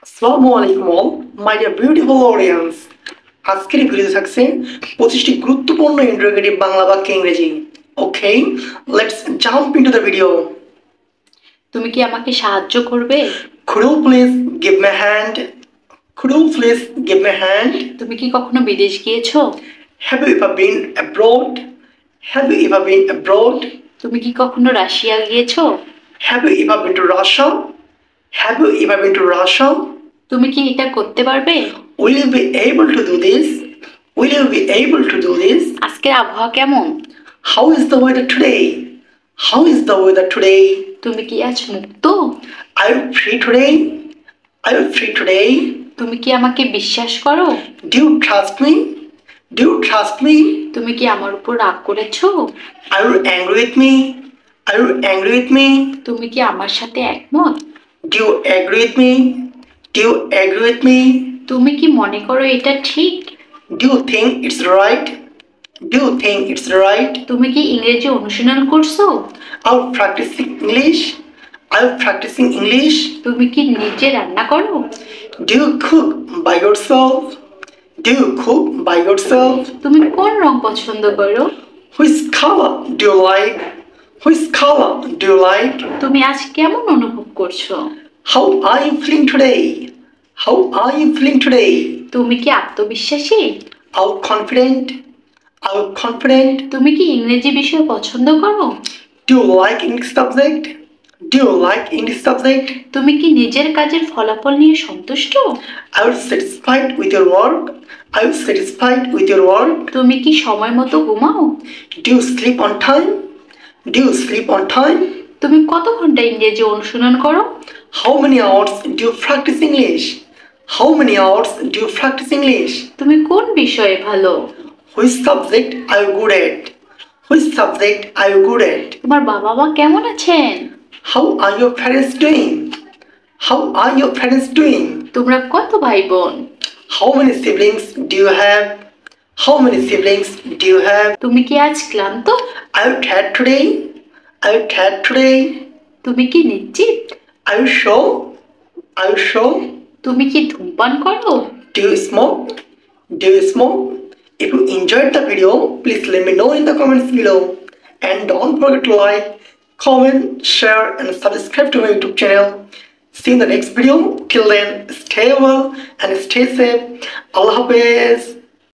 আসসালামু আলাইকুম all my dear beautiful audience. আজকের এই ভিডিওতে থাকছে 25টি গুরুত্বপূর্ণ ইন্টারোগেটিভ বাংলা বাক্য ইংরেজি। Okay, let's jump into the video. তুমি কি আমাকে সাহায্য করবে? Could you please give me a hand? Could you please give me a hand? তুমি কি কখনো বিদেশ গিয়েছো? Have you ever been abroad? Have you ever been abroad? তুমি কি কখনো রাশিয়া গিয়েছো? Have you ever been to Russia? Have you ever been to Russia? তুমি কি এটা করতে পারবে? Will you be able to do this? Will you be able to do this? আজকের আবহাওয়া কেমন? How is the weather today? How is the weather today? তুমি কি আজ মুক্ত? Are you free today? Are you free today? তুমি কি আমাকে বিশ্বাস করো? Do you trust me? Do you trust me? তুমি কি আমার উপর রাগ করেছো? Are you angry with me? Are you angry with me? তুমি কি আমার সাথে একমত? Do you agree with me? Do you agree with me? তুমি কি মনে করো এটা ঠিক? Do you think it's right? Do you think it's right? তুমি কি ইংরেজি অনুশীলন করছো? Are you practicing English? Are you practicing English? তুমি কি নিজে রান্না করো? Do you cook by yourself? Do you cook by yourself? তুমি কোন রং পছন্দ করো? Which color do you like? Which color do you like? তুমি আজ কেমন অনুভব করছো? How are you feeling today? How are you feeling today? তুমি কি আত্মবিশ্বাসী? Are you confident? Are you confident? তুমি কি ইংরেজি বিষয় পছন্দ করো? Do you like English subject? Do you like English subject? তুমি কি নিজের কাজের ফলাফল নিয়ে সন্তুষ্ট? Are you satisfied with your work? Are you satisfied with your work? তুমি কি সময় মতো ঘুমাও? Do you sleep on time? Do you sleep on time? তুমি কত ঘন্টা ইংরেজি অনুশীলন করো? How many hours do you practice English? How many hours do you practice English? তুমি কোন বিষয়ে ভালো? Which subject are you good at? Which subject are you good at? তোমার বাবা মা কেমন আছেন? How are your parents doing? How are your parents doing? তোমরা কত ভাই বোন? How many siblings do you have? How many siblings do you have? তুমি কি আজ ক্লান্ত? Are you tired today? Are you tired today? তুমি কি নিশ্চিত? Are you sure? Are you sure? তুমি কি ধূমপান করো? Do you smoke? Do you smoke? If you enjoyed the video, please let me know in the comments below. And don't forget to like, comment, share and subscribe to my YouTube channel. See you in the next video. Till then, stay well and stay safe. Allah Hafiz.